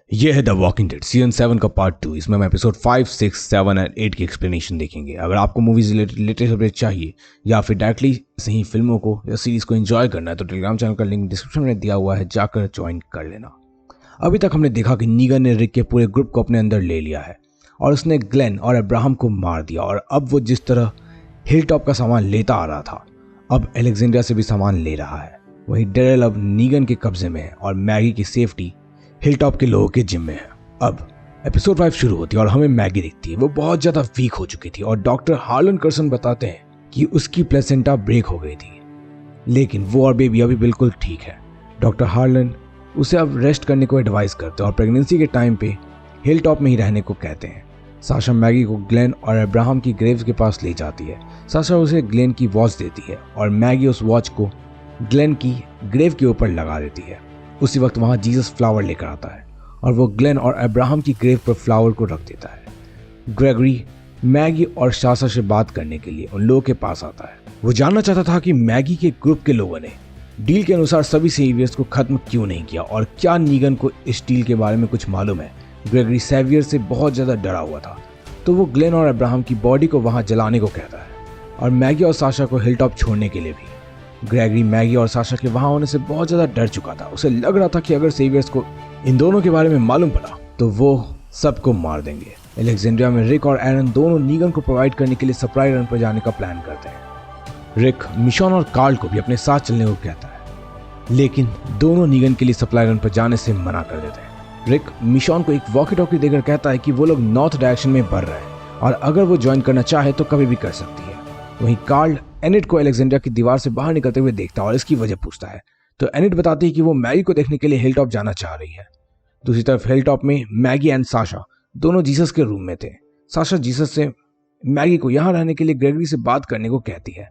ये है the walking dead season 7 का पार्ट 2। इसमें हम एपिसोड 5, 6, 7 एंड 8 की एक्सप्लेनेशन देखेंगे। अगर आपको मूवीज रिलेटेड अपडेट चाहिए या फिर डायरेक्टली सही फिल्मों को या सीरीज को एंजॉय करना है तो टेलीग्राम चैनल का लिंक डिस्क्रिप्शन में दिया हुआ है, जाकर ज्वाइन कर लेना। अभी तक हमने देखा कि नीगन ने रिक के पूरे ग्रुप को अपने अंदर ले लिया है और उसने ग्लेन और अब्राहम को मार दिया। और अब वो जिस तरह हिल टॉप का सामान लेता आ रहा था, अब अलेक्जेंड्रिया से भी सामान ले रहा है। वहीं डेरेल अब नीगन के कब्जे में है और मैगी की सेफ्टी हिलटॉप के लोगों के जिम्मे है। अब एपिसोड 5 शुरू होती है और हमें मैगी दिखती है। वो बहुत ज्यादा वीक हो चुकी थी और डॉक्टर हार्लन कर्सन बताते हैं कि उसकी प्लेसेंटा ब्रेक हो गई थी, लेकिन वो और बेबी अभी बिल्कुल ठीक है। डॉक्टर हार्लन उसे अब रेस्ट करने को एडवाइस करते हैं और प्रेगनेंसी के टाइम पे हिलटॉप में ही रहने को कहते हैं। साशा मैगी को ग्लेन और अब्राहम की ग्रेव्स के पास ले जाती है। साशा उसे ग्लेन की वॉच देती है और मैगी उस वॉच को ग्लेन की ग्रेव के ऊपर लगा देती है। उसी वक्त वहां जीसस फ्लावर लेकर आता है और वो ग्लेन और अब्राहम की ग्रेव पर फ्लावर को रख देता है। ग्रेगरी मैगी और साशा से बात करने के लिए उन लोगों के पास आता है। वो जानना चाहता था कि मैगी के ग्रुप के लोगों ने डील के अनुसार सभी सेवियर्स को खत्म क्यों नहीं किया और क्या नीगन को इस डील के बारे में कुछ मालूम है। ग्रेगरी सेवियर से बहुत ज्यादा डरा हुआ था, तो वो ग्लेन और अब्राहम की बॉडी को वहां जलाने को कहता है और मैगी और साशा को हिलटॉप छोड़ने के लिए भी। ग्रेगरी मैगी और साशा के वहां होने से बहुत ज्यादा डर चुका था। उसे लग रहा था कि अगर सेवियर्स को इन दोनों के बारे में मालूम पड़ा तो वो सबको मार देंगे। अलेक्जेंड्रिया में रिक और एरन दोनों नीगन को प्रोवाइड करने के लिए सप्लाई रन पर जाने का प्लान करते हैं। रिक मिशॉन और कार्ल को भी अपने साथ चलने को कहता है, लेकिन दोनों नीगन के लिए सप्लाई रन पर जाने से मना कर देते हैं। रिक मिशॉन को एक वॉकी टॉकी देकर कहता है कि वो लोग नॉर्थ डायरेक्शन में बढ़ रहे हैं और अगर वो ज्वाइन करना चाहे तो कभी भी कर सकती है। वहीं कार्ल एनिट को अलेक्जेंड्रिया की दीवार से बाहर निकलते हुए देखता है और इसकी वजह पूछता है, तो एनिट बताती है कि वो मैगी को देखने के लिए हिलटॉप जाना चाह रही है। दूसरी तरफ हिलटॉप में मैगी एंड साशा दोनों जीसस के रूम में थे। साशा जीसस से मैगी को यहाँ रहने के लिए ग्रेगरी से बात करने को कहती है,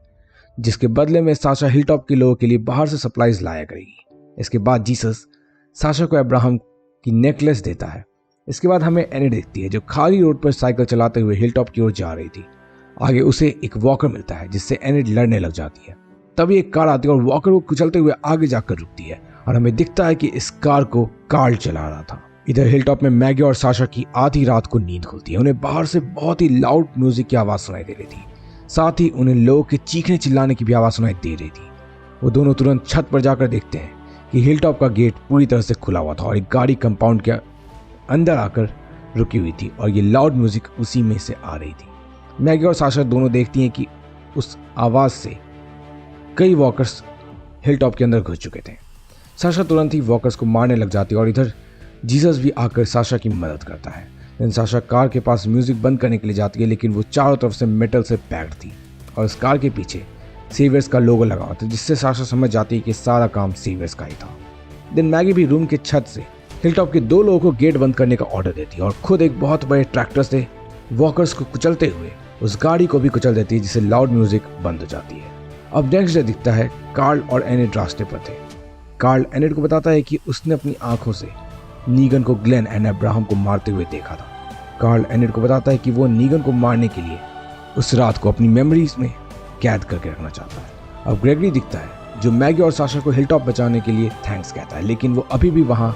जिसके बदले में साशा हिलटॉप के लोगों के लिए बाहर से सप्लाईज लाया करेगी। इसके बाद जीसस साशा को अब्राहम की नेकलेस देता है। इसके बाद हमें एनिट दिखती है जो खाली रोड पर साइकिल चलाते हुए हिलटॉप की ओर जा रही थी। आगे उसे एक वॉकर मिलता है जिससे एनिट लड़ने लग जाती है। तभी एक कार आती है और वॉकर को कुचलते हुए आगे जाकर रुकती है और हमें दिखता है कि इस कार को कार्ल चला रहा था। इधर हिलटॉप में मैगी और साशा की आधी रात को नींद खुलती है। उन्हें बाहर से बहुत ही लाउड म्यूजिक की आवाज सुनाई दे रही थी, साथ ही उन्हें लोगों के चीखने चिल्लाने की भी आवाज सुनाई दे रही थी। वो दोनों तुरंत छत पर जाकर देखते हैं कि हिलटॉप का गेट पूरी तरह से खुला हुआ था और एक गाड़ी कंपाउंड के अंदर आकर रुकी हुई थी और ये लाउड म्यूजिक उसी में से आ रही थी। मैगी और साशा दोनों देखती हैं कि उस आवाज से कई वॉकर्स हिलटॉप के अंदर घुस चुके थे। साशा तुरंत ही वॉकर्स को मारने लग जाती है और इधर जीसस भी आकर साशा की मदद करता है। लेकिन साशा कार के पास म्यूजिक बंद करने के लिए जाती है, लेकिन वो चारों तरफ से मेटल से पैक्ड थी और इस कार के पीछे सेवियर्स का लोगो लगा हुआ था, जिससे साशा समझ जाती है कि सारा काम सेवियर्स का ही था। दिन मैगी भी रूम के छत से हिलटॉप के 2 लोगों को गेट बंद करने का ऑर्डर देती है और खुद एक बहुत बड़े ट्रैक्टर से वॉकर्स को कुचलते हुए उस गाड़ी को भी कुचल देती है, जिससे लाउड म्यूजिक बंद हो जाती है। अब नेक्स्ट डे दिखता है कार्ल और एनिट रास्ते पर थे। कार्ल एनिट को बताता है कि उसने अपनी आंखों से नीगन को ग्लेन एंड अब्राहम को मारते हुए देखा था। कार्ल एनिट को बताता है कि वो नीगन को मारने के लिए उस रात को अपनी मेमोरीज में कैद करके रखना चाहता है। अब ग्रेगरी दिखता है जो मैगी और साशा को हिलटॉप बचाने के लिए थैंक्स कहता है, लेकिन वो अभी भी वहां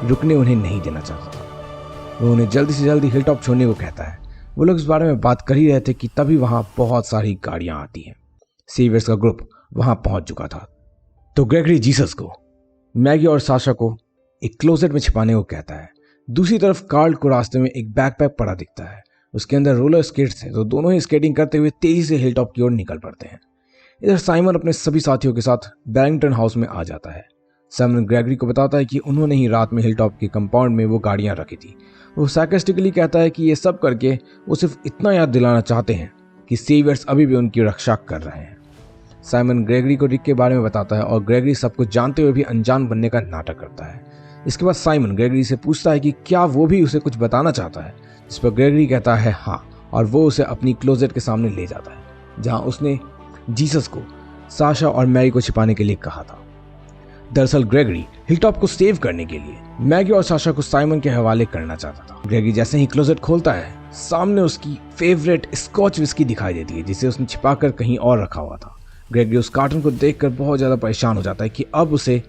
रुकने उन्हें नहीं देना चाहता था। वो उन्हें जल्दी से जल्दी हिलटॉप छोड़ने को कहता है। वो लोग इस बारे में बात कर ही रहे थे कि तभी वहां बहुत सारी गाड़ियां आती हैं। सेवियर्स का ग्रुप वहां पहुंच चुका था, तो ग्रेगरी जीसस को मैगी और साशा को एक क्लोजेट में छिपाने को कहता है। दूसरी तरफ कार्ल को रास्ते में एक बैकपैक पड़ा दिखता है, उसके अंदर रोलर स्केट्स हैं, तो दोनों ही स्केटिंग करते हुए तेजी से हिलटॉप की ओर निकल पड़ते हैं। इधर साइमन अपने सभी साथियों के साथ बैरिंगटन हाउस में आ जाता है। साइमन ग्रेगरी को बताता है कि उन्होंने ही रात में हिलटॉप के कंपाउंड में वो गाड़ियां रखी थी। वो सार्कास्टिकली कहता है कि ये सब करके वो सिर्फ इतना याद दिलाना चाहते हैं कि सेवियर्स अभी भी उनकी रक्षा कर रहे हैं। साइमन ग्रेगरी को रिक के बारे में बताता है और ग्रेगरी सब कुछ जानते हुए भी अनजान बनने का नाटक करता है। इसके बाद साइमन ग्रेगरी से पूछता है कि क्या वो भी उसे कुछ बताना चाहता है, जिस पर ग्रेगरी कहता है हाँ, और वो उसे अपनी क्लोजेट के सामने ले जाता है जहां उसने जीसस को साशा और मैगी को छिपाने के लिए कहा था। दरअसल ग्रेगरी हिलटॉप को सेव करने के लिए मैगी और साशा को साइमन के हवाले करना चाहता था। ग्रेगरी जैसे ही क्लोजेट खोलता है, सामने उसकी फेवरेट स्कॉच विस्की दिखाई देती है, जिसे उसने छिपाकर कहीं और रखा हुआ था। ग्रेगरी उस कार्टून को देखकर बहुत ज्यादा परेशान हो जाता है कि अब उसे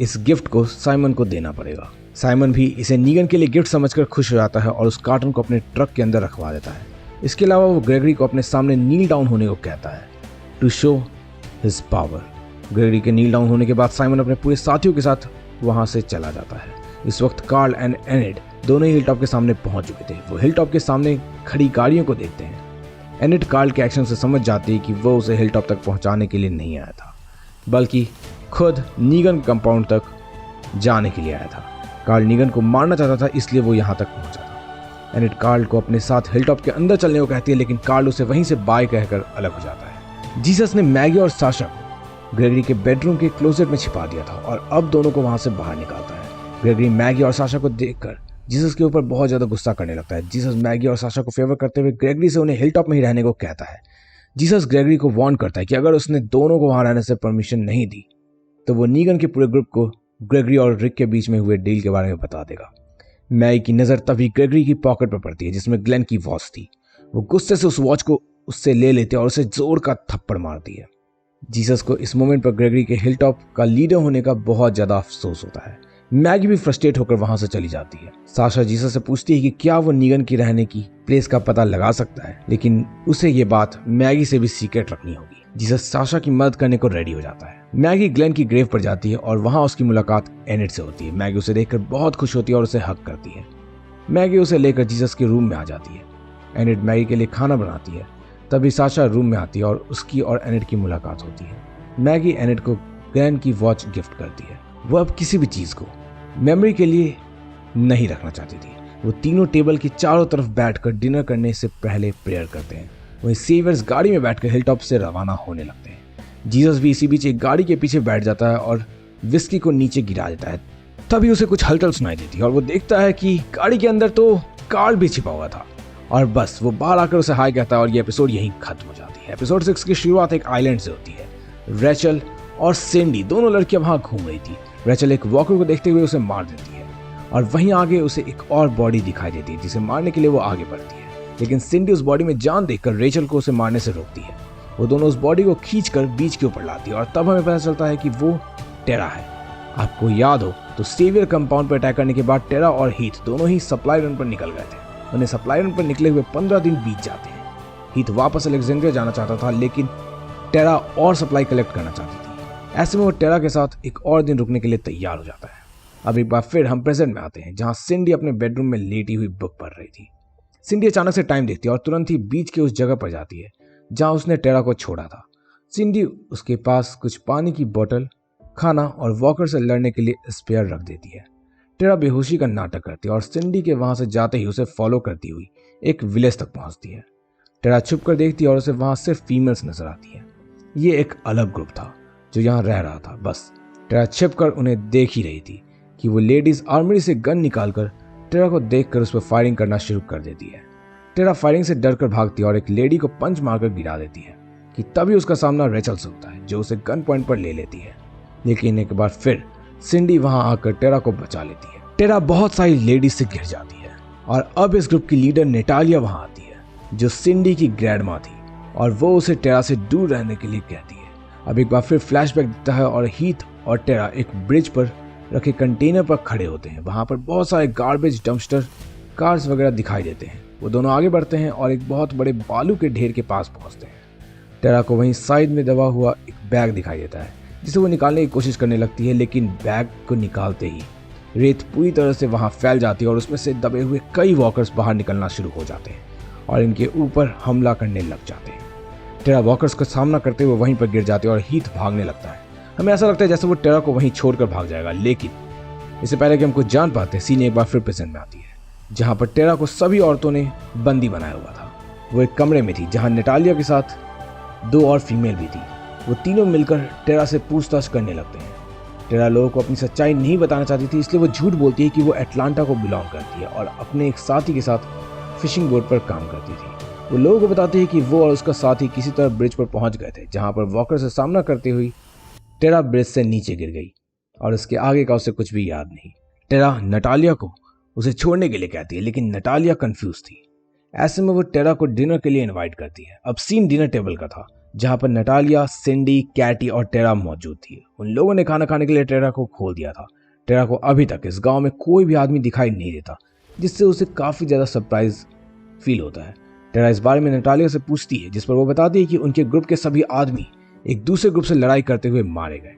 इस गिफ्ट को साइमन को देना पड़ेगा। साइमन भी इसे नीगन के लिए गिफ्ट समझकर खुश हो जाता है और उस कार्टन को अपने ट्रक के अंदर रखवा देता है। इसके अलावा वो ग्रेगरी को अपने सामने नील डाउन होने को कहता है to show his power. Gregory के नील डाउन होने के बाद साइमन अपने पूरे साथियों के साथ वहां से चला जाता है। इस वक्त कार्ल एंड एनिड दोनों ही हिलटॉप के सामने पहुंच चुके थे। वो हिलटॉप के सामने खड़ी गाड़ियों को देखते हैं। एनिड कार्ल के एक्शन से समझ जाती है कि वो उसे हिलटॉप तक पहुंचाने के लिए नहीं आया था, बल्कि खुद नीगन कंपाउंड तक जाने के लिए आया था। कार्ल नीगन को मारना चाहता था, इसलिए वो यहाँ तक पहुंचा था। एनिड कार्ल को अपने साथ हिलटॉप के अंदर चलने को कहती है, लेकिन कार्ल उसे वहीं से बाय कहकर अलग हो जाता है। जीसस ने मैगी और साशा को ग्रेगरी के बेडरूम के क्लोजेट में छिपा दिया था और अब दोनों को वहां से बाहर निकालता है। ग्रेगरी मैगी और साशा को देखकर जीसस के ऊपर बहुत ज्यादा गुस्सा करने लगता है। जीसस मैगी और साशा को फेवर करते हुए ग्रेगरी से उन्हें हिलटॉप में ही रहने को कहता है। जीसस ग्रेगरी को वार्न करता है कि अगर उसने दोनों को वहां रहने से परमिशन नहीं दी तो वो नीगन के पूरे ग्रुप को ग्रेगरी और रिक के बीच में हुए डील के बारे में बता देगा। मैगी की नजर तभी ग्रेगरी की पॉकेट पर पड़ती है जिसमें ग्लेन की वॉच थी। वो गुस्से से उस वॉच को उससे ले लेते और उसे जोर का थप्पड़ मारती है। जीसस को इस मोमेंट पर ग्रेगरी के हिलटॉप का लीडर होने का बहुत ज्यादा अफसोस होता है। मैगी भी फ्रस्ट्रेट होकर वहां से चली जाती है। साशा जीसस से पूछती है कि क्या वो नीगन की रहने की प्लेस का पता लगा सकता है, लेकिन उसे ये बात मैगी से भी सीक्रेट रखनी होगी। जीसस साशा की मदद करने को रेडी हो जाता है। मैगी ग्लेन की ग्रेव पर जाती है और वहां उसकी मुलाकात एनिड से होती है। मैगी उसे देखकर बहुत खुश होती है और उसे हक करती है। मैगी उसे लेकर जीसस के रूम में आ जाती है। एनिड मैगी के लिए खाना बनाती है। तभी साशा रूम में आती है और उसकी और एनिड की मुलाकात होती है। मैगी एनिड को ग्लेन की वॉच गिफ्ट करती है। वो अब किसी भी चीज को मेमोरी के लिए नहीं रखना चाहती थी। वो तीनों टेबल की चारों तरफ बैठकर डिनर करने से पहले प्रेयर करते हैं। वहीं सेवियर्स गाड़ी में बैठकर हिलटॉप से रवाना होने लगते हैं। जीसस भी इसी बीच एक गाड़ी के पीछे बैठ जाता है और विस्की को नीचे गिरा देता है। तभी उसे कुछ हलचल सुनाई देती है और वो देखता है कि गाड़ी के अंदर तो कार्ल भी छिपा हुआ था। और बस वो बाहर आकर उसे हाय कहता है और ये एपिसोड यहीं खत्म हो जाती है। एपिसोड 6 की शुरुआत एक आइलैंड से होती है। रेचल और सिंडी दोनों लड़कियां वहां घूम रही थी। रेचल एक वॉकर को देखते हुए उसे मार देती है और वहीं आगे उसे एक और बॉडी दिखाई देती है जिसे मारने के लिए वो आगे बढ़ती है, लेकिन सिंडी उस बॉडी में जान देखकर रेचल को उसे मारने से रोकती है। वो दोनों उस बॉडी को खींचकर बीच के ऊपर लाती है और तब हमें पता चलता है कि वो टेरा है। आपको याद हो तो सेवियर कंपाउंड पर अटैक करने के बाद टेरा और हीथ दोनों ही सप्लाई रन पर निकल गए थे। उन्हें सप्लाई रन पर निकले हुए 15 दिन बीत जाते हैं। हीथ वापस अलेक्जेंड्रिया जाना चाहता था, लेकिन टेरा और सप्लाई कलेक्ट करना चाहती थी। ऐसे में वो टेरा के साथ एक और दिन रुकने के लिए तैयार हो जाता है। अब एक बार फिर हम प्रेजेंट में आते हैं जहां सिंडी अपने बेडरूम में लेटी हुई बुक पढ़ रही थी। सिंडी अचानक से टाइम देखती है और तुरंत ही बीच के उस जगह पर जाती है जहां उसने टेरा को छोड़ा था। सिंडी उसके पास कुछ पानी की बोतल, खाना और वॉकर से लड़ने के लिए स्पेयर रख देती है। टेरा बेहोशी का नाटक करती है और सिंडी के वहां से जाते ही उसे फॉलो करती हुई एक विलेज तक पहुंचती है। टेरा छुप कर देखती है और उसे वहां सिर्फ फीमेल्स नजर आती है। ये एक अलग ग्रुप था जो यहाँ रह रहा था। बस टेरा छिप कर उन्हें देख ही रही थी कि वो लेडीज आर्मरी से गन निकालकर टेरा को देखकर उस पर फायरिंग करना शुरू कर देती है। टेरा फायरिंग से डरकर भागती है और एक लेडी को पंच मारकर गिरा देती है कि तभी उसका सामना रेचल से होता है जो उसे गन पॉइंट पर ले लेती है। लेकिन एक बार फिर सिंडी वहां आकर टेरा को बचा लेती है। टेरा बहुत सारी लेडीज से घिर जाती है और अब इस ग्रुप की लीडर नेटालिया वहां आती है जो सिंडी की ग्रैंडमा थी और वो उसे टेरा से दूर रहने के लिए कहती है। अब एक बार फिर फ्लैशबैक दिखता है और हीथ और टेरा एक ब्रिज पर रखे कंटेनर पर खड़े होते हैं। वहां पर बहुत सारे गार्बेज, डंपस्टर, कार्स वगैरह दिखाई देते हैं। वो दोनों आगे बढ़ते हैं और एक बहुत बड़े बालू के ढेर के पास पहुंचते हैं। टेरा को वहीं साइड में दबा हुआ एक बैग दिखाई देता है जिसे वो निकालने की कोशिश करने लगती है, लेकिन बैग को निकालते ही रेत पूरी तरह से वहां फैल जाती है और उसमें से दबे हुए कई वॉकर्स बाहर निकलना शुरू हो जाते हैं और इनके ऊपर हमला करने लग जाते हैं। टेरा वॉकर्स का सामना करते हुए वहीं पर गिर जाते हैं और हीथ भागने लगता है। हमें ऐसा लगता है जैसे वो टेरा को वहीं छोड़कर भाग जाएगा, लेकिन इससे पहले कि हम कुछ जान पाते सीन एक बार फिर प्रेजेंट में आती है जहां पर टेरा को सभी औरतों ने बंदी बनाया हुआ था। वो एक कमरे में थी जहां नेटालिया के साथ 2 और फीमेल भी थी। वो तीनों मिलकर टेरा से पूछताछ करने लगते हैं। टेरा लोगों को अपनी सच्चाई नहीं बताना चाहती थी, इसलिए वो झूठ बोलती है कि वो अटलांटा को बिलोंग करती है और अपने एक साथी के साथ फिशिंग बोट पर काम करती थी। वो लोगों को बताती है कि वो और उसका साथी किसी तरह ब्रिज पर पहुंच गए थे जहां पर वॉकर से सामना करते हुए टेरा ब्रिज से नीचे गिर गई और उसके आगे का उसे कुछ भी याद नहीं। टेरा नटालिया को उसे छोड़ने के लिए कहती है, लेकिन नटालिया कंफ्यूज थी। ऐसे में वो टेरा को डिनर के लिए इनवाइट करती है। अब सीन डिनर टेबल का था जहां पर नटालिया, सिंडी, कैटी और टेरा मौजूद थी। उन लोगों ने खाना खाने के लिए टेरा को खोल दिया था। टेरा को अभी तक इस गांव में कोई भी आदमी दिखाई नहीं देता, जिससे उसे काफी ज्यादा सरप्राइज फील होता है। टेरा इस बारे में नटालिया से पूछती है, जिस पर वो बताती है कि उनके ग्रुप के सभी आदमी एक दूसरे ग्रुप से लड़ाई करते हुए मारे गए।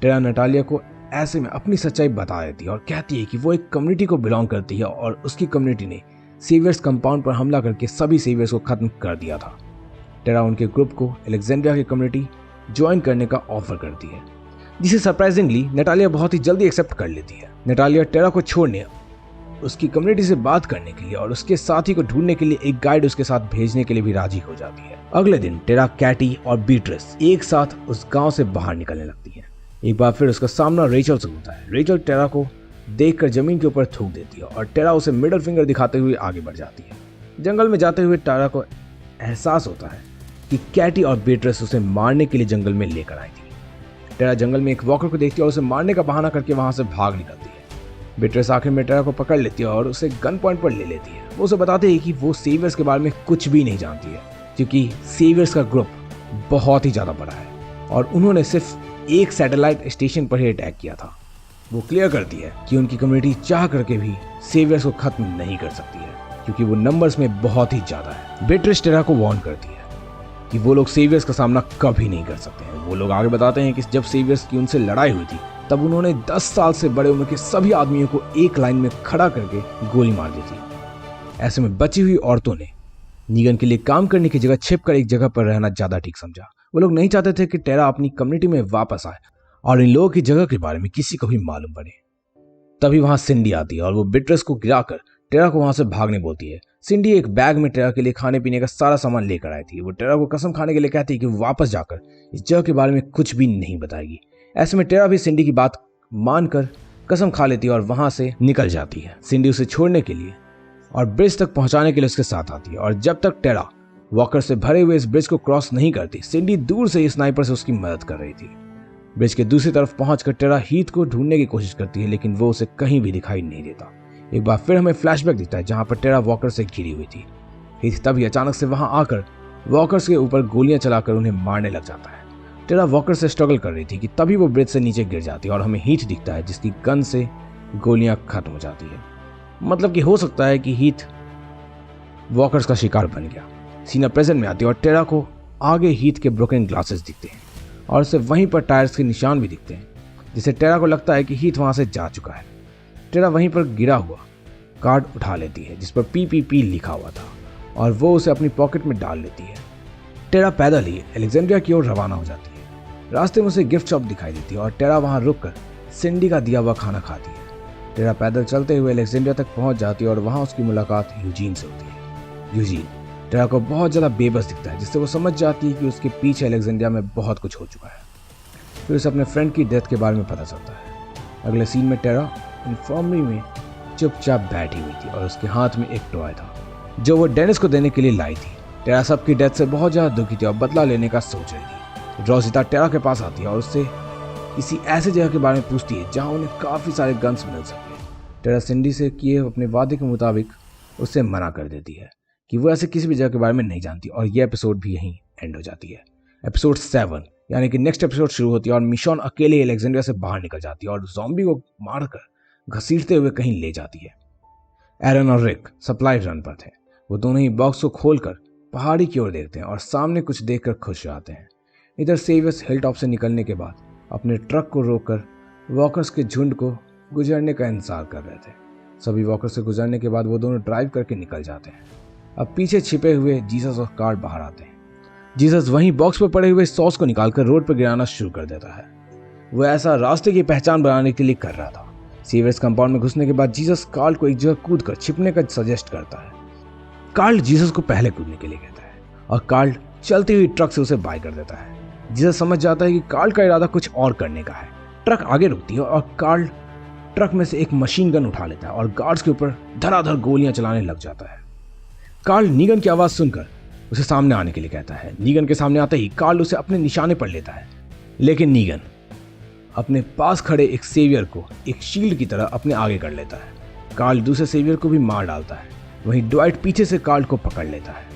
टेरा नटालिया को ऐसे में अपनी सच्चाई बता देती है और कहती है कि वो एक कम्युनिटी को बिलोंग करती है और उसकी कम्युनिटी ने सेवियर्स कंपाउंड पर हमला करके सभी सेवियर्स को खत्म कर दिया था। टेरा उनके ग्रुप को अलेक्जेंड्रिया की कम्युनिटी ज्वाइन करने का ऑफर करती है, जिसे सरप्राइजिंगली नटालिया बहुत ही जल्दी एक्सेप्ट कर लेती है। नटालिया टेरा को छोड़ने, उसकी कम्युनिटी से बात करने के लिए और उसके साथी को ढूंढने के लिए एक गाइड उसके साथ भेजने के लिए भी राजी हो जाती है। अगले दिन टेरा, कैटी और बीट्रिस एक साथ उस गांव से बाहर निकलने लगती है। एक बार फिर उसका सामना रेचल से होता है। रेचल टेरा को देखकर जमीन के ऊपर थूक देती है और टेरा उसे मिडिल फिंगर दिखाते हुए आगे बढ़ जाती है। जंगल में जाते हुए टेरा को एहसास होता है कि कैटी और बीट्रिस उसे मारने के लिए जंगल में लेकर आई थी। टेरा जंगल में एक वॉकर को देखती है और उसे मारने का बहाना करके वहां से भाग निकलती है। बीट्रिस आखिर में टेरा को पकड़ लेती है और उसे गन पॉइंट पर ले लेती है। वो उसे बताती है कि वो सेवियर्स के बारे में कुछ भी नहीं जानती है, क्योंकि सेवियर्स का ग्रुप बहुत ही ज्यादा बड़ा है और उन्होंने सिर्फ एक सैटेलाइट स्टेशन पर ही अटैक किया था। वो क्लियर करती है कि उनकी कम्युनिटी चाह करके भी सेवियर्स को खत्म नहीं कर सकती है, क्योंकि वो नंबर्स में बहुत ही ज्यादा है। बीट्रिस टेरा को वार्न करती है कि वो लोग सेवियर्स का सामना कभी नहीं कर सकते हैं। वो लोग आगे बताते हैं कि जब सेवियर्स की उनसे लड़ाई हुई थी, तब उन्होंने 10 साल से बड़े उम्र के सभी आदमियों को एक लाइन में खड़ा करके गोली मार दी थी। ऐसे में बची हुई औरतों ने नीगन के लिए काम करने की जगह छिपकर एक जगह पर रहना ज्यादा ठीक समझा। वो लोग नहीं चाहते थे कि टेरा अपनी कम्युनिटी में वापस आए और इन लोगों की जगह के बारे में किसी को भी मालूम पड़े। तभी वहां सिंडी आती है और वो बीट्रिस को गिराकर टेरा को वहां से भागने बोलती है। सिंडी एक बैग में टेरा के लिए खाने पीने का सारा सामान लेकर आई थी। वो टेरा को कसम खाने के लिए कहती है कि वो वापस जाकर इस जगह के बारे में कुछ भी नहीं बताएगी। ऐसे में टेरा भी सिंडी की बात मानकर कसम खा लेती है और वहां से निकल जाती है। सिंडी उसे छोड़ने के लिए और ब्रिज तक पहुंचाने के लिए उसके साथ आती है और जब तक टेरा वॉकर से भरे हुए इस ब्रिज को क्रॉस नहीं करती, सिंडी दूर से स्नाइपर से उसकी मदद कर रही थी। ब्रिज के दूसरी तरफ पहुंचकर टेरा हीथ को ढूंढने की कोशिश करती है, लेकिन वो उसे कहीं भी दिखाई नहीं देता। एक बार फिर हमें फ्लैशबैक दिखता है जहां पर टेरा वॉकर से घिरी हुई थी। हीथ तभी अचानक से वहां आकर वॉकर्स के ऊपर गोलियां चलाकर उन्हें मारने लग जाता है। टेरा वॉकर से स्ट्रगल कर रही थी कि तभी वो ब्रिज से नीचे गिर जाती है और हमें हीथ दिखता है जिसकी गन से गोलियां खत्म हो जाती है। मतलब कि हो सकता है कि हीथ वॉकर्स का शिकार बन गया। सीना प्रेजेंट में आती है और टेरा को आगे हीथ के ब्रोकन ग्लासेस दिखते हैं और उसे वहीं पर टायर्स के निशान भी दिखते हैं, जिससे टेरा को लगता है कि हीथ वहां से जा चुका है। टेरा वहीं पर गिरा हुआ कार्ड उठा लेती है जिस पर PPP लिखा हुआ था और वो उसे अपनी पॉकेट में डाल लेती है। टेरा पैदल ही अलेक्जेंड्रिया की ओर रवाना हो जाती है। रास्ते में उसे गिफ्ट शॉप दिखाई देती है और टेरा वहां रुककर सिंडी का दिया हुआ खाना खाती है। टेरा पैदल चलते हुए अलेक्जेंड्रिया तक पहुंच जाती है और वहां उसकी मुलाकात यूजीन से होती है। यूजीन टेरा को बहुत ज्यादा बेबस दिखता है, जिससे वो समझ जाती है कि उसके पीछे अलेक्जेंड्रिया में बहुत कुछ हो चुका है। फिर उसे अपने फ्रेंड की डेथ के बारे में पता चलता है। अगले सीन में टेरा इन्फॉर्मरी में चुपचाप बैठी हुई थी और उसके हाथ में एक टॉय था जो वो डेनिस को देने के लिए लाई थी। टेरा सबकी डेथ से बहुत ज्यादा दुखी थी और बदला लेने का सोच रही थी। रोजिता टेरा के पास आती है और उससे किसी ऐसी जगह के बारे में पूछती है जहां उन्हें काफी सारे गन्स मिल सके। टेरा सिंडी से किए अपने वादे के मुताबिक उससे मना कर देती है कि वो ऐसे किसी भी जगह के बारे में नहीं जानती और यह एपिसोड भी यहीं एंड हो जाती है। एपिसोड 7 यानी कि नेक्स्ट एपिसोड शुरू होती है और मिशॉन अकेले अलेक्जेंड्रिया से बाहर निकल जाती है और ज़ॉम्बी को मारकर घसीटते हुए कहीं ले जाती है। एरन और रिक सप्लाई रन पर थे। वो दोनों ही बॉक्स को खोलकर पहाड़ी की ओर देखते हैं और सामने कुछ देखकर खुश जाते हैं। इधर सेवियर्स हिल टॉप से निकलने के बाद अपने ट्रक को रोककर वॉकर्स के झुंड को गुजरने का इंतजार कर रहे थे। सभी वॉकर्स से गुजरने के बाद वो दोनों ड्राइव करके निकल जाते हैं। अब पीछे छिपे हुए जीसस और कार्ल बाहर आते हैं। जीसस वहीं बॉक्स पर पड़े हुए सॉस को निकालकर रोड पर गिराना शुरू कर देता है। वो ऐसा रास्ते की पहचान बनाने के लिए कर रहा था। सीवियर्स कंपाउंड में घुसने के बाद जीसस कार्ल को एक जगह कूदकर छिपने का सजेस्ट करता है। कार्ल जीसस को पहले कूदने के लिए कहता है और कार्ल चलती हुई ट्रक से उसे बाय कर देता है। जीसस समझ जाता है कि कार्ल का इरादा कुछ और करने का है। ट्रक आगे रुकती है और कार्ल ट्रक में से एक मशीन गन उठा लेता है और गार्ड्स के ऊपर धड़ाधड़ गोलियां चलाने लग जाता है। कार्ल नीगन की आवाज सुनकर उसे सामने आने के लिए कहता है। नीगन के सामने आते ही कार्ल उसे अपने निशाने पर लेता है, लेकिन नीगन अपने पास खड़े एक सेवियर को एक शील्ड की तरह अपने आगे कर लेता है। कार्ल दूसरे सेवियर को भी मार डालता है। वहीं ड्वाइट पीछे से कार्ल को पकड़ लेता है।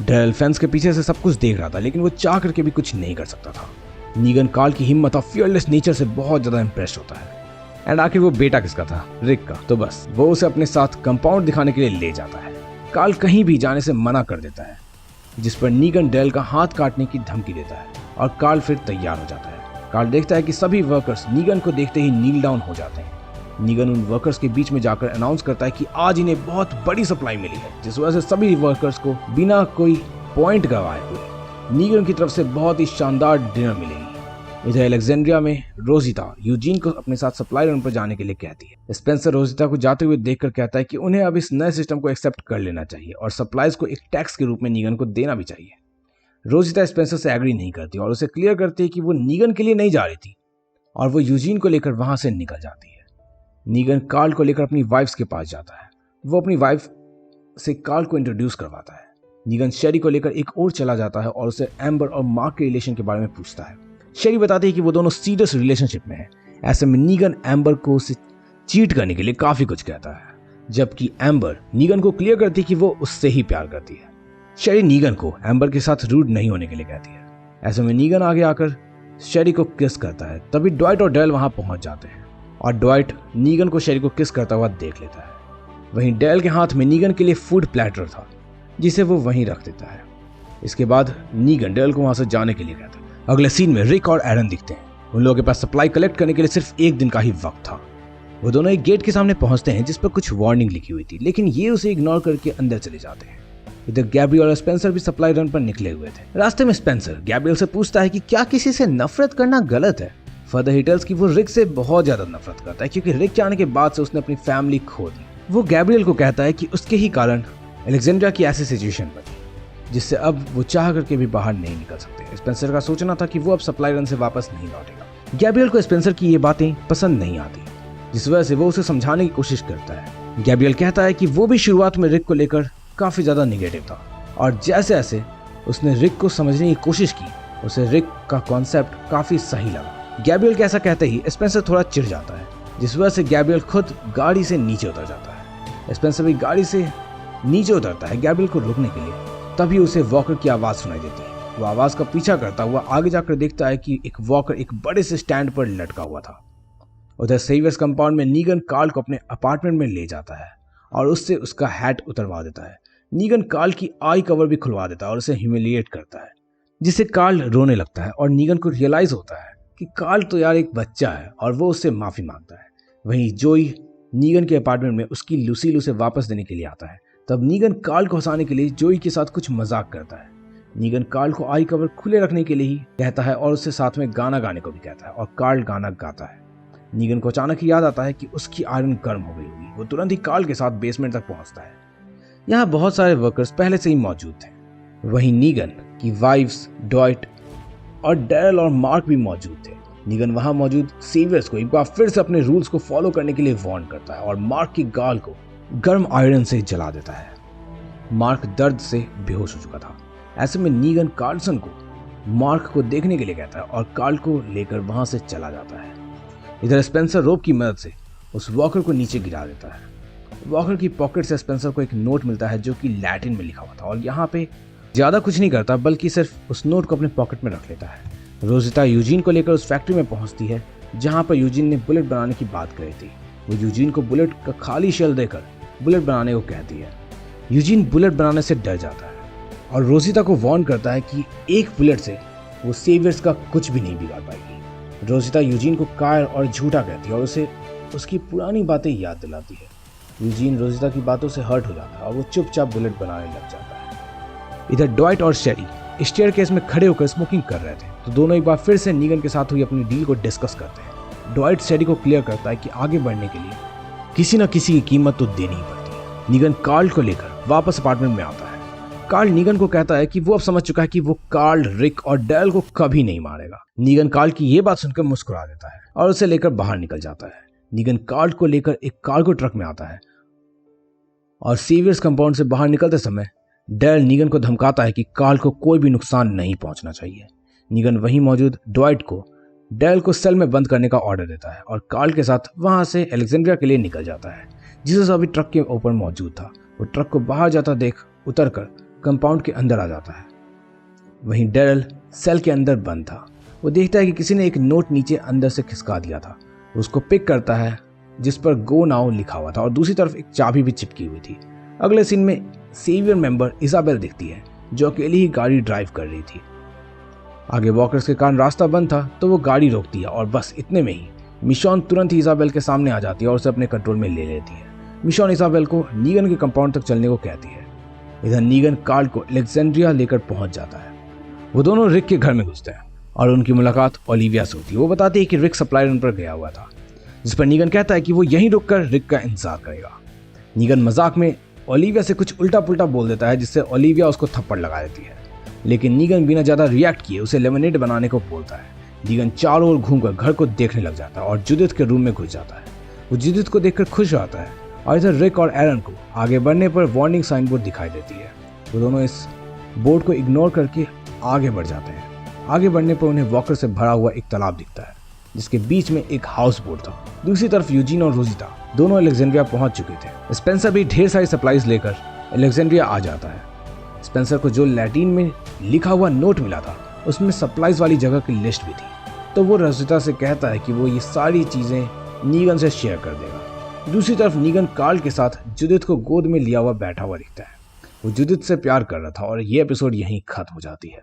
डेल फेंस के पीछे से सब कुछ देख रहा था, लेकिन वो चाह करके भी कुछ नहीं कर सकता था। नीगन कार्ल की हिम्मत और फियरलेस नेचर से बहुत ज्यादा इंप्रेस होता है। एंड आखिर वो बेटा किसका था? रिक का। तो बस वो उसे अपने साथ कंपाउंड दिखाने के लिए ले जाता है। कार्ल कहीं भी जाने से मना कर देता है, जिस पर नीगन डेल का हाथ काटने की धमकी देता है और कार्ल फिर तैयार हो जाता है। कार्ल देखता है कि सभी वर्कर्स नीगन को देखते ही नील डाउन हो जाते हैं। नीगन उन वर्कर्स के बीच में जाकर अनाउंस करता है कि आज इन्हें बहुत बड़ी सप्लाई मिली है, जिस वजह से सभी वर्कर्स को बिना कोई पॉइंट गंवाए हुए नीगन की तरफ से बहुत ही शानदार डिनर मिलेगी। इधर अलेक्जेंड्रिया में रोजिता यूजीन को अपने साथ सप्लाई रन पर जाने के लिए कहती है। स्पेंसर रोजिता को जाते हुए देखकर कहता है कि उन्हें अब इस नए सिस्टम को एक्सेप्ट कर लेना चाहिए और सप्लाईज को एक टैक्स के रूप में नीगन को देना भी चाहिए। रोजिता स्पेंसर से एग्री नहीं करती और उसे क्लियर करती है कि वो नीगन के लिए नहीं जा रही थी और वो यूजीन को लेकर वहां से निकल जाती है। नीगन कार्ल को लेकर अपनी वाइफ्स के पास जाता है। वो अपनी वाइफ से कार्ल को इंट्रोड्यूस करवाता है। नीगन शेरी को लेकर एक और चला जाता है और उसे एम्बर और मार्क के रिलेशन के बारे में पूछता है। शेरी बताती है कि वो दोनों सीरियस रिलेशनशिप में हैं। ऐसे में नीगन एम्बर को उसे चीट करने के लिए काफी कुछ कहता है, जबकि एम्बर नीगन को क्लियर करती है कि वो उससे ही प्यार करती है। शेरी नीगन को एम्बर के साथ रूड नहीं होने के लिए कहती है। ऐसे में नीगन आगे आकर शेरी को किस करता है। तभी ड्वाइट और डेल वहां पहुंच जाते हैं और ड्वाइट नीगन को शेरी को किस करता हुआ देख लेता है। वहीं डेल के हाथ में नीगन के लिए फूड प्लेटर था, जिसे वो वहीं रख देता है। इसके बाद नीगन डेल को वहां से जाने के लिए कहता है। अगले सीन में रिक और एरन दिखते हैं। उन लोगों के पास सप्लाई कलेक्ट करने के लिए सिर्फ एक दिन का ही वक्त था। वो दोनों एक गेट के सामने पहुंचते हैं जिस पर कुछ वार्निंग लिखी हुई थी, लेकिन ये उसे इग्नोर करके अंदर चले जाते हैं। इधर गैब्रियल और स्पेंसर भी सप्लाई रन पर निकले हुए थे। रास्ते में स्पेंसर गैब्रियल से पूछता है कि क्या किसी से नफरत करना गलत है। फर्दर हिटल्स की वो रिक से बहुत ज्यादा नफरत करता है, क्योंकि रिक जाने के बाद से उसने अपनी फैमिली खो दी। वो गैब्रियल को कहता है कि उसके ही कारण अलेक्जेंड्रिया की ऐसी सिचुएशन बनी जिससे अब वो चाह करके भी बाहर नहीं निकल सकते। स्पेंसर का सोचना था कि वो अब सप्लाई रन से वापस नहीं लौटेगा। गैब्रियल को स्पेंसर की ये बातें पसंद नहीं आती, जिस वजह से वो उसे समझाने की कोशिश करता है। गैब्रियल कहता है कि वो भी शुरुआत में रिक को लेकर काफी ज्यादा निगेटिव था और जैसे जैसे उसने रिक को समझने की कोशिश की, उसे रिक का कॉन्सेप्ट काफी सही लगा। गैब्रियल के ऐसा कहते ही स्पेंसर थोड़ा चिढ़ जाता है, जिस वजह से गैब्रियल खुद गाड़ी से नीचे उतर जाता है। स्पेंसर भी गाड़ी से नीचे उतरता है गैब्रियल को रोकने के लिए। तभी उसे वॉकर की आवाज सुनाई देती है। वो आवाज का पीछा करता हुआ आगे जाकर देखता है कि एक वॉकर एक बड़े से स्टैंड पर लटका हुआ था। उधर सेवियर्स कंपाउंड में नीगन कार्ल को अपने अपार्टमेंट में ले जाता है और उससे उसका हैट उतरवा देता है। नीगन कार्ल की आई कवर भी खुलवा देता है और उसे ह्यूमिलिएट करता है, जिससे कार्ल रोने लगता है और नीगन को रियलाइज होता है कि कार्ल तो यार एक बच्चा है और वो उससे माफी मांगता है। वहीं जोई नीगन के अपार्टमेंट में उसकी लुसील उसे वापस देने के लिए आता है। तब नीगन कार्ल को हंसाने के लिए जोई के साथ कुछ मजाक करता है। नीगन कार्ल को आई कवर खुले रखने के लिए ही कहता है और उससे साथ में गाना गाने को भी कहता है और कार्ल गाना गाता है। नीगन को अचानक ही याद आता है कि उसकी आयरन गर्म हो गई होगी। वो तुरंत ही कार्ल के साथ बेसमेंट तक पहुंचता है। यहाँ बहुत सारे वर्कर्स पहले से ही मौजूद थे। वहीं नीगन की वाइफ्स ड्वाइट और डेरल और मार्क भी मौजूद थे। नीगन वहां मौजूद सेवियर्स को एक बार फिर से अपने रूल्स को फॉलो करने के लिए वार्न करता है और मार्क की गाल को गर्म आयरन से जला देता है। मार्क दर्द से बेहोश हो चुका था। ऐसे में नीगन कार्लसन को मार्क को देखने के लिए कहता है और कार्ल को लेकर वहां से चला जाता है। इधर स्पेंसर रोप की मदद से उस वॉकर को नीचे गिरा देता है। वॉकर की पॉकेट से स्पेंसर को एक नोट मिलता है जो कि लैटिन में लिखा हुआ था और यहाँ पे ज्यादा कुछ नहीं करता, बल्कि सिर्फ उस नोट को अपने पॉकेट में रख लेता है। रोजिता यूजीन को लेकर उस फैक्ट्री में पहुंचती है जहां पर यूजीन ने बुलेट बनाने की बात कही थी। वो यूजीन को बुलेट का खाली शेल देकर बुलेट बनाने को कहती है। यूजीन बुलेट बनाने से डर जाता है और रोजिता को वार्न करता है कि एक बुलेट से वो सेवियर्स का कुछ भी नहीं बिगाड़ पाएगी। रोजिता यूजीन को कायर और झूठा कहती है और उसे उसकी पुरानी बातें याद दिलाती है। यूजीन रोजिता की बातों से हर्ट हो जाता है और वो चुपचाप बुलेट बनाने लग जाता है। इधर ड्वाइट और शेरी स्टेयरकेस में खड़े होकर स्मोकिंग कर रहे थे, तो दोनों एक बार फिर से नीगन के साथ हुई अपनी डील को डिस्कस करते हैं। ड्वाइट शेरी को क्लियर करता है कि आगे बढ़ने के लिए किसी न किसी की कीमत तो देनी ही पड़ती है। नीगन कार्ल को लेकर वापस अपार्टमेंट में आता है। कार्ल नीगन को कहता है कि वो अब समझ चुका है कि वो कार्ल, रिक और डेल को कभी नहीं मारेगा। नीगन कार्ल की ये बात सुनकर मुस्कुरा देता है और उसे लेकर बाहर निकल जाता है। नीगन कार्ल को लेकर एक कार्गो ट्रक में आता है और सीवियर्स कंपाउंड से बाहर निकलते समय डेल नीगन को धमकाता है कि कार्ल को कोई भी नुकसान नहीं पहुंचना चाहिए। नीगन वहीं मौजूद ड्वाइट को डेल को सेल में बंद करने का ऑर्डर देता है और कार्ल के साथ वहां से अलेक्जेंड्रिया के लिए निकल जाता है, जिसे अभी ट्रक के ऊपर मौजूद था। वो ट्रक को बाहर जाता देख उतरकर कंपाउंड के अंदर आ जाता है। वहीं डेरल सेल के अंदर बंद था। वो देखता है कि किसी ने एक नोट नीचे अंदर से खिसका दिया था। उसको पिक करता है जिस पर गो नाउ लिखा हुआ था और दूसरी तरफ एक चाबी भी चिपकी हुई थी। अगले सीन में सेवियर मेंबर इजाबेल दिखती है जो अकेली ही गाड़ी ड्राइव कर रही थी। आगे वॉकर्स के कारण रास्ता बंद था तो वो गाड़ी रोकती है और बस इतने में ही मिशॉन तुरंत ही इजाबेल के सामने आ जाती है और उसे अपने कंट्रोल में ले लेती है। मिशॉन इजाबेल को नीगन के कंपाउंड तक चलने को कहती है। इधर नीगन कार्ल को अलेक्जेंड्रिया लेकर पहुंच जाता है। वो दोनों रिक के घर में घुसते हैं और उनकी मुलाकात ओलिविया से होती है। वो बताती है कि रिक सप्लाई रन पर गया हुआ था, जिस पर नीगन कहता है कि वो यहीं रुककर रिक का इंतजार करेगा। नीगन मजाक में ओलिविया से कुछ उल्टा पुल्टा बोल देता है जिससे ओलिविया उसको थप्पड़ लगा देती है, लेकिन नीगन बिना ज्यादा रिएक्ट किए उसे लेमनेड बनाने को बोलता है। नीगन चारों ओर घूमकर घर को देखने लग जाता है और जुडिथ के रूम में घुस जाता है। वो जुडिथ को देखकर खुश रहता है और इधर रिक और एरन को आगे बढ़ने पर वार्निंग साइन बोर्ड दिखाई देती है। वो दोनों इस बोर्ड को इग्नोर करके आगे बढ़ जाते हैं। आगे बढ़ने पर उन्हें वॉकर से भरा हुआ एक तालाब दिखता है जिसके बीच में एक हाउस बोट था। दूसरी तरफ यूजीन और रोजिता दोनों अलेक्जेंड्रिया पहुंच चुके थे। स्पेंसर भी ढेर सारी सप्लाईज लेकर अलेक्जेंड्रिया आ जाता है। स्पेंसर को जो लैटिन में लिखा हुआ नोट मिला था उसमें सप्लाईज वाली जगह की लिस्ट भी थी, तो वो रोजिता से कहता है कि वो ये सारी चीजें नीगन से शेयर कर देगा। दूसरी तरफ नीगन कार्ल के साथ जुडिथ को गोद में लिया हुआ बैठा हुआ दिखता है। वो जुडिथ से प्यार कर रहा था और ये एपिसोड यहीं खत्म हो जाती है।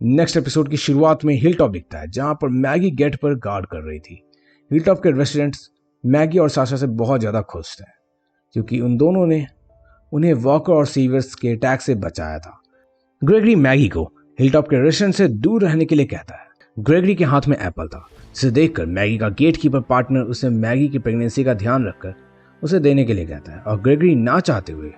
नेक्स्ट एपिसोड की शुरुआत में हिलटॉप दिखता है जहां पर मैगी गेट पर गार्ड कर रही थी। हिलटॉप के रेसिडेंट्स मैगी और साशा से बहुत ज्यादा खुश थे क्योंकि उन दोनों ने उन्हें वॉकर और सीवर्स के अटैक से बचाया था। ग्रेगरी मैगी को हिलटॉप के रेसिडेंट से दूर रहने के लिए कहता है। ग्रेगरी के हाथ में एप्पल था जिसे देखकर मैगी का गेटकीपर पार्टनर उसे मैगी की प्रेगनेंसी का ध्यान रखकर उसे देने के लिए कहता है और ग्रेगरी ना चाहते हुए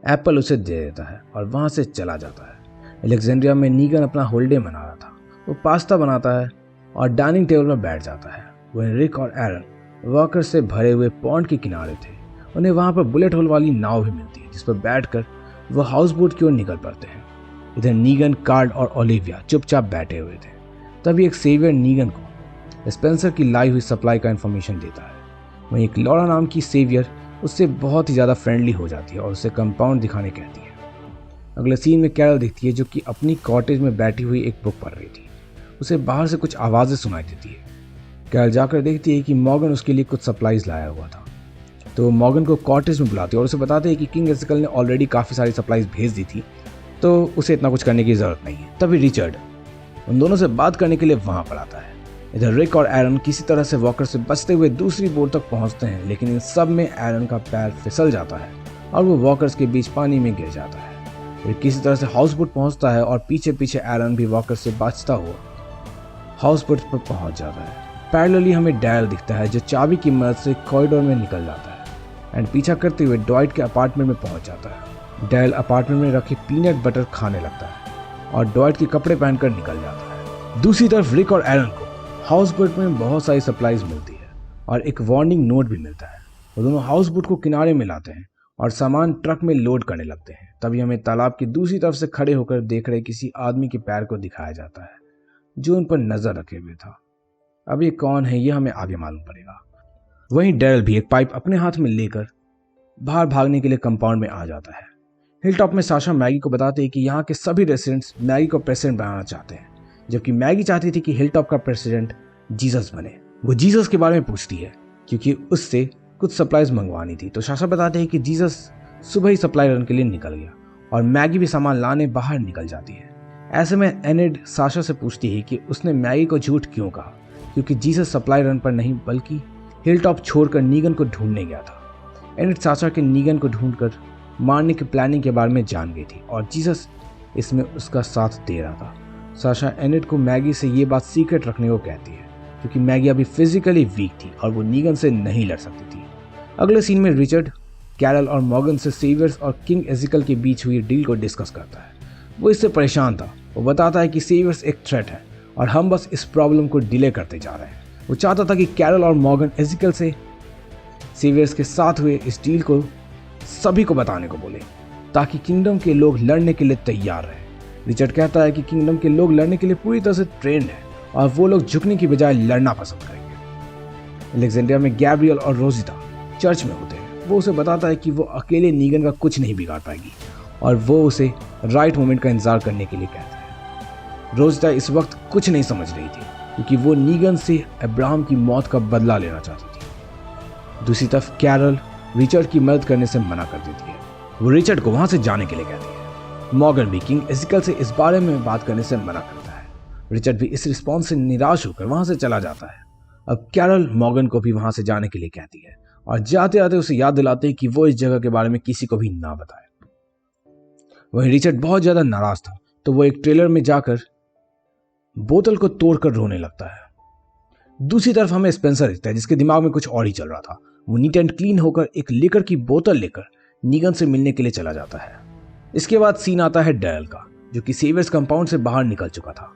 एप्पल उसे दे देता है और वहां से चला जाता है। अलेक्जेंड्रिया में नीगन अपना होलिडे मना रहा था। वो पास्ता बनाता है और डाइनिंग टेबल पर बैठ जाता है। वहीं रिक और एरन वॉकर से भरे हुए पॉन्ड के किनारे थे। उन्हें वहां पर बुलेट होल वाली नाव भी मिलती है जिस पर बैठकर वो हाउस बोट की ओर निकल पड़ते हैं। इधर नीगन, कार्ल और ओलिविया चुपचाप बैठे हुए थे। तभी एक सेवियर नीगन को स्पेंसर की लाई हुई सप्लाई का इन्फॉर्मेशन देता है। वहीं एक लॉरा नाम की सेवियर उससे बहुत ही ज़्यादा फ्रेंडली हो जाती है और उसे कंपाउंड दिखाने कहती है। अगले सीन में कैरल दिखती है जो कि अपनी कॉटेज में बैठी हुई एक बुक पढ़ रही थी। उसे बाहर से कुछ आवाज़ें सुनाई देती है। कैरल जाकर देखती है कि मॉर्गन उसके लिए कुछ सप्लाईज लाया हुआ था, तो मॉर्गन को कॉटेज में बुलाती है और उसे बताते हैं कि किंग एजिकल ने ऑलरेडी काफ़ी सारी सप्लाईज भेज दी थी, तो उसे इतना कुछ करने की ज़रूरत नहीं है। तभी रिचर्ड उन दोनों से बात करने के लिए वहाँ पर आता है। इधर रिक और एरन किसी तरह से वॉकर से बचते हुए दूसरी बोट तक पहुँचते हैं, लेकिन इन सब में एरन का पैर फिसल जाता है और वो वॉकर्स के बीच पानी में गिर जाता है। फिर किसी तरह से हाउस बोट पहुँचता है और पीछे पीछे एरन भी वॉकर से बचता हुआ हाउस बोट पर पहुँच जाता है। पैरेलली हमें डैल दिखता है जो चाबी की मदद से कॉरिडोर में निकल जाता है एंड पीछा करते हुए डॉइट के अपार्टमेंट में पहुँच जाता है। डैल अपार्टमेंट में रखे पीनट बटर खाने लगता है और डॉइट के कपड़े पहनकर निकल जाता है। दूसरी तरफ रिक और एरन को हाउस बोट में बहुत सारी सप्लाईज मिलती है और एक वार्निंग नोट भी मिलता है। वो दोनों हाउस बोट को किनारे में लाते हैं और सामान ट्रक में लोड करने लगते हैं। तभी हमें तालाब की दूसरी तरफ से खड़े होकर देख रहे किसी आदमी के पैर को दिखाया जाता है जो उन पर नजर रखे हुए था। अब ये कौन है ये हमें आगे मालूम पड़ेगा। वहीं डैरल भी एक पाइप अपने हाथ में लेकर बाहर भागने के लिए कंपाउंड में आ जाता है। हिलटॉप में साशा मैगी को बताते हैं कि यहाँ के सभी रेसिडेंट्स मैगी को प्रेसिडेंट बनाना चाहते हैं, जबकि मैगी चाहती थी कि हिलटॉप का प्रेसिडेंट जीसस बने। वो जीसस के बारे में पूछती है क्योंकि उससे कुछ सप्लाईज मंगवानी थी, तो साशा बताते हैं कि जीसस सुबह ही सप्लाई रन के लिए निकल गया और मैगी भी सामान लाने बाहर निकल जाती है। ऐसे में एनिड साशा से पूछती है कि उसने मैगी को झूठ क्यों कहा, क्योंकि जीसस सप्लाई रन पर नहीं बल्कि हिलटॉप छोड़कर नीगन को ढूंढने गया था। एनिड साशा के नीगन को ढूंढकर मारने की प्लानिंग के बारे में जान गई थी और जीसस इसमें उसका साथ दे रहा था। साशा एनिड को मैगी से ये बात सीक्रेट रखने को कहती है क्योंकि मैगी अभी फिजिकली वीक थी और वो नीगन से नहीं लड़ सकती थी। अगले सीन में रिचर्ड कैरल और मॉर्गन से सेवियर्स और किंग एजिकल के बीच हुई डील को डिस्कस करता है। वो इससे परेशान था। वो बताता है कि सेवियर्स एक थ्रेट है और हम बस इस प्रॉब्लम को डिले करते जा रहे हैं। वो चाहता था कि कैरल और मॉर्गन एजिकल से सेवियर्स के साथ हुए इस डील को सभी को बताने को बोले ताकि किंगडम के लोग लड़ने के लिए तैयार रहे। रिचर्ड कहता है कि किंगडम के लोग लड़ने के लिए पूरी तरह से ट्रेंड है और वो लोग झुकने की बजाय लड़ना पसंद करेंगे। अलेक्जेंड्रिया में गैब्रियल और रोजिता चर्च में होते हैं। वो उसे बताता है कि वो अकेले नीगन का कुछ नहीं बिगाड़ पाएगी और वो उसे राइट मोमेंट का इंतजार करने के लिए कहता है। रोजिता इस वक्त कुछ नहीं समझ रही थी। क्योंकि वो नीगन से अब्राहम की मौत का बदला लेना चाहती थी। दूसरी तरफ कैरल रिचर्ड की मदद करने से मना कर देती है। वो रिचर्ड को वहां से जाने के लिए कहती है। मॉर्गन भी किंग एजिकल से इस बारे में बात करने से मना करता है। रिचर्ड भी इस रिस्पॉन्स से निराश होकर वहां से चला जाता है। अब कैरल मॉर्गन को भी वहां से जाने के लिए कहती है और जाते आते उसे याद दिलाते हैं कि वो इस जगह के बारे में किसी को भी ना बताए। वहीं रिचर्ड बहुत ज्यादा नाराज था, तो वो एक ट्रेलर में जाकर बोतल को तोड़कर रोने लगता है। दूसरी तरफ हमें स्पेंसर दिखता है, जिसके दिमाग में कुछ और ही चल रहा था। वो नीट एंड क्लीन होकर एक लिकर की बोतल लेकर नीगन से मिलने के लिए चला जाता है। इसके बाद सीन आता है डैरल का, जो कि सेवियर्स कंपाउंड से बाहर निकल चुका था।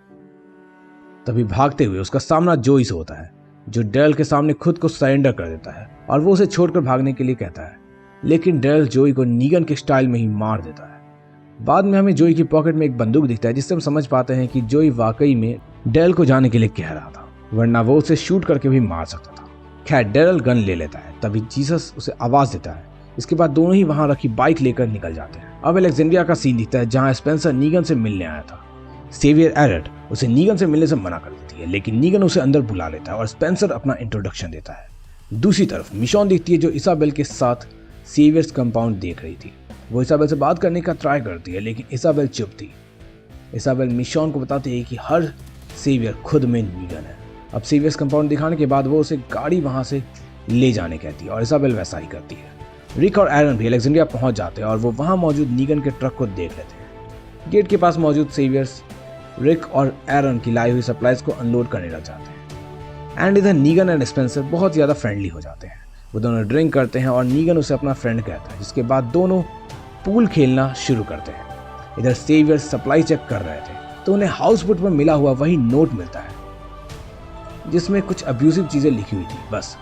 तभी भागते हुए उसका सामना जोई से होता है, जो डैरल के सामने खुद को सरेंडर कर देता है और वो उसे छोड़कर भागने के लिए कहता है। लेकिन डैरल जोई को नीगन के स्टाइल में ही मार देता है। बाद में हमें जोई की पॉकेट में एक बंदूक दिखता है, जिससे हम समझ पाते हैं कि जोई वाकई में डैरल को जाने के लिए कह रहा था, वरना वो उसे शूट करके भी मार सकता था। खैर डैरल गन ले लेता है, तभी जीसस उसे आवाज देता है। इसके बाद दोनों ही वहां रखी बाइक लेकर निकल जाते हैं। अब अलेक्जेंड्रिया का सीन दिखता है, जहां स्पेंसर नीगन से मिलने आया था। सेवियर एरट उसे नीगन से मिलने से मना कर देती है, लेकिन नीगन उसे अंदर बुला लेता है और स्पेंसर अपना इंट्रोडक्शन देता है। दूसरी तरफ मिशॉन दिखती है, जो इसाबेल के साथ सेवियर्स कंपाउंड देख रही थी। वो इसाबेल से बात करने का ट्राई करती है, लेकिन इसाबेल चुप थी। इसाबेल मिशॉन को बताती है कि हर सेवियर खुद में नीगन है। अब सेवियर्स कंपाउंड दिखाने के बाद वो उसे गाड़ी वहां से ले जाने कहती है और इसाबेल वैसा ही करती है। रिक और एरन भी अलेक्जेंड्रिया पहुंच जाते हैं और वो वहां मौजूद नीगन के ट्रक को देख लेते हैं। गेट के पास मौजूद सेवियर्स रिक और एरन की लाई हुई सप्लाईज को अनलोड करने लग जाते हैं। एंड इधर नीगन एंड स्पेंसर बहुत ज़्यादा फ्रेंडली हो जाते हैं। वो दोनों ड्रिंक करते हैं और नीगन उसे अपना फ्रेंड कहता है, जिसके बाद दोनों पूल खेलना शुरू करते हैं। इधर सेवियर्स सप्लाई चेक कर रहे थे, तो उन्हें हाउस बोट पर मिला हुआ वही नोट मिलता है, जिसमें कुछ अब्यूजिव चीज़ें लिखी हुई थी। बस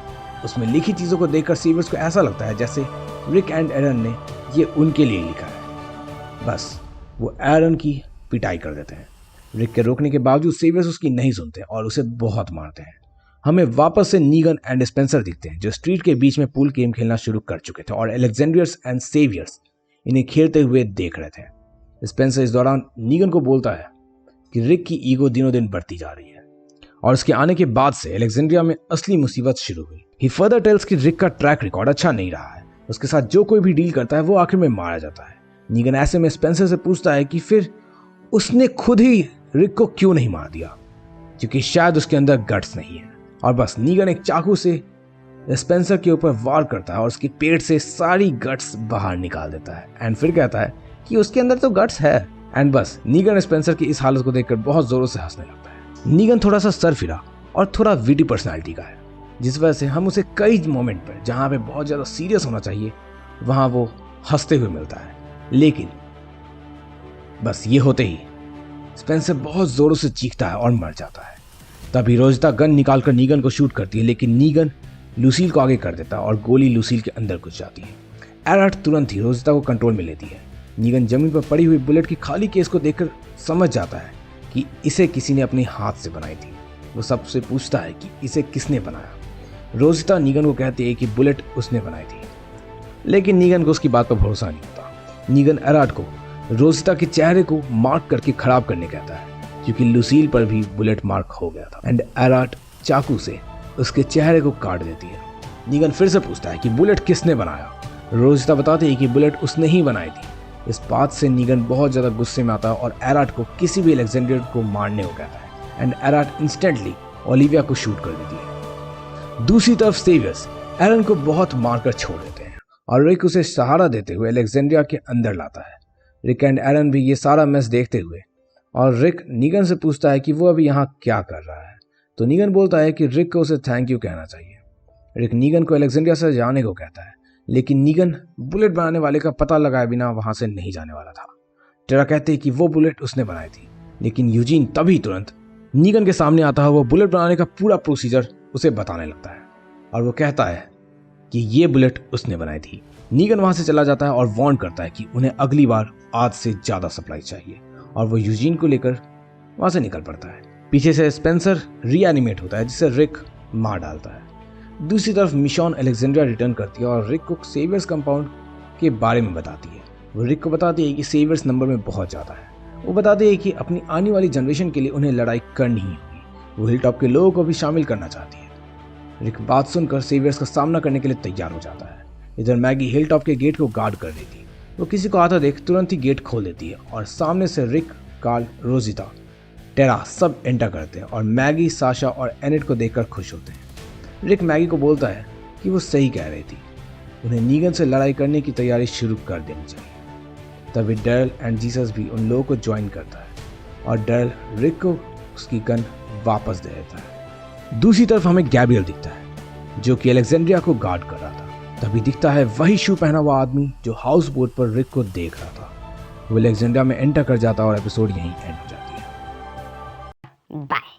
उसमें लिखी चीज़ों को देखकर सेवियर्स को ऐसा लगता है जैसे रिक एंड एरन ने ये उनके लिए लिखा है। बस वो एरन की पिटाई कर देते हैं। रिक के रोकने के बावजूद सेवियर्स उसकी नहीं सुनते और उसे बहुत मारते हैं। हमें वापस से नीगन एंड स्पेंसर दिखते हैं, जो स्ट्रीट के बीच में पूल गेम खेलना शुरू कर चुके थे और अलेक्जेंड्रियर्स एंड सेवियर्स इन्हें खेलते हुए देख रहे थे। स्पेंसर इस दौरान नीगन को बोलता है कि रिक की ईगो दिनों दिन बढ़ती जा रही है और उसके आने के बाद से अलेक्जेंड्रिया में असली मुसीबत शुरू हुई। ही फर्दर टेल्स कि रिक का ट्रैक रिकॉर्ड अच्छा नहीं रहा है। उसके साथ जो कोई भी डील करता है वो आखिर में मारा जाता है। नीगन ऐसे में स्पेंसर से पूछता है कि फिर उसने खुद ही रिक को क्यों नहीं मार दिया, क्योंकि शायद उसके अंदर गट्स नहीं है। और बस नीगन एक चाकू से स्पेंसर के ऊपर वार करता है और उसके पेट से सारी गट्स बाहर निकाल देता है एंड फिर कहता है कि उसके अंदर तो गट्स है। एंड बस नीगन स्पेंसर की इस हालत को देखकर बहुत जोरों से हंसने लगता है। नीगन थोड़ा सा सरफिरा और थोड़ा विटी पर्सनैलिटी का है, जिस वजह से हम उसे कई मोमेंट पर जहां पे बहुत ज्यादा सीरियस होना चाहिए वहां वो हंसते हुए मिलता है। लेकिन बस ये होते ही स्पेंसर बहुत जोरों से चीखता है और मर जाता है। तभी रोजिता गन निकालकर नीगन को शूट करती है, लेकिन नीगन लूसील को आगे कर देता है और गोली लूसील के अंदर घुस जाती है। एरट तुरंत ही रोजिता को कंट्रोल में लेती है। नीगन जमीन पर पड़ी हुई बुलेट की खाली केस को देखकर समझ जाता है कि इसे किसी ने अपने हाथ से बनाई थी। वो सबसे पूछता है कि इसे किसने बनाया। रोजिता नीगन को कहती है कि बुलेट उसने बनाई थी, लेकिन नीगन को उसकी बात पर भरोसा नहीं होता। नीगन एरट को रोजिता के चेहरे को मार्क करके खराब करने कहता है, क्योंकि लूसील पर भी बुलेट मार्क हो गया था। एंड एरट चाकू से उसके चेहरे को काट देती है। नीगन फिर से पूछता है कि बुलेट किसने बनाया। रोजिता बताती है कि बुलेट उसने ही बनाई थी। इस बात से नीगन बहुत ज्यादा गुस्से में आता है और एरट को किसी भी अलेक्जेंडर को मारने को कहता है। एंड एरट इंस्टेंटली ओलिविया को शूट कर देती है। दूसरी तरफ सेवियर्स एरन को बहुत मारकर छोड़ देते हैं और रिक उसे सहारा देते हुए अलेक्जेंड्रिया के अंदर लाता है। रिक एंड एरन भी ये सारा मैस देखते हुए, और रिक नीगन से पूछता है कि वो अभी यहाँ क्या कर रहा है। तो नीगन बोलता है कि रिक को उसे थैंक यू कहना चाहिए। रिक नीगन को अलेक्जेंड्रिया से जाने को कहता है, लेकिन नीगन बुलेट बनाने वाले का पता लगाए बिना वहां से नहीं जाने वाला था। टेरा कहते हैं कि वो बुलेट उसने बनाई थी, लेकिन यूजीन तभी तुरंत नीगन के सामने आता है। वो बुलेट बनाने का पूरा प्रोसीजर उसे बताने लगता है और वो कहता है कि ये बुलेट उसने बनाई थी। नीगन वहां से चला जाता है और वार्न करता है कि उन्हें अगली बार आज से ज्यादा सप्लाई चाहिए, और वो यूजीन को लेकर वहां से निकल पड़ता है। पीछे से स्पेंसर रीएनिमेट होता है, जिसे रिक मार डालता है। दूसरी तरफ मिशॉन अलेक्जेंड्रिया रिटर्न करती है और रिक को सेवियर्स कंपाउंड के बारे में बताती है। वो रिक को बताती है कि सेवियर्स नंबर में बहुत ज़्यादा है। वो बताती है कि अपनी आने वाली जनरेशन के लिए उन्हें लड़ाई करनी ही होगी, वो हिलटॉप के लोगों को भी शामिल करना चाहती है। रिक बात सुनकर सेवियर्स का सामना करने के लिए तैयार हो जाता है। इधर मैगी हिलटॉप के गेट को गार्ड कर देती है। वो किसी को आता देख तुरंत ही गेट खोल देती है और सामने से रिक, कार्ल, रोजिता, टेरा सब एंटर करते हैं और मैगी, साशा और एनेट को देखकर खुश होते हैं। रिक मैगी को बोलता है कि वो सही कह रही थी, उन्हें नीगन से लड़ाई करने की तैयारी शुरू कर देनी चाहिए। तभी डैरल एंड जीसस भी उन लोगों को ज्वाइन करता है और डैरल रिक को उसकी गन वापस दे देता है। दूसरी तरफ हमें गैब्रियल दिखता है जो कि अलेक्जेंड्रिया को गार्ड कर रहा था। तभी दिखता है वही शू पहना हुआ आदमी जो हाउस बोट पर रिक को देख रहा था। वो अलेक्जेंड्रिया में एंटर कर जाता है और एपिसोड यहीं एंड हो जाती है। बाय।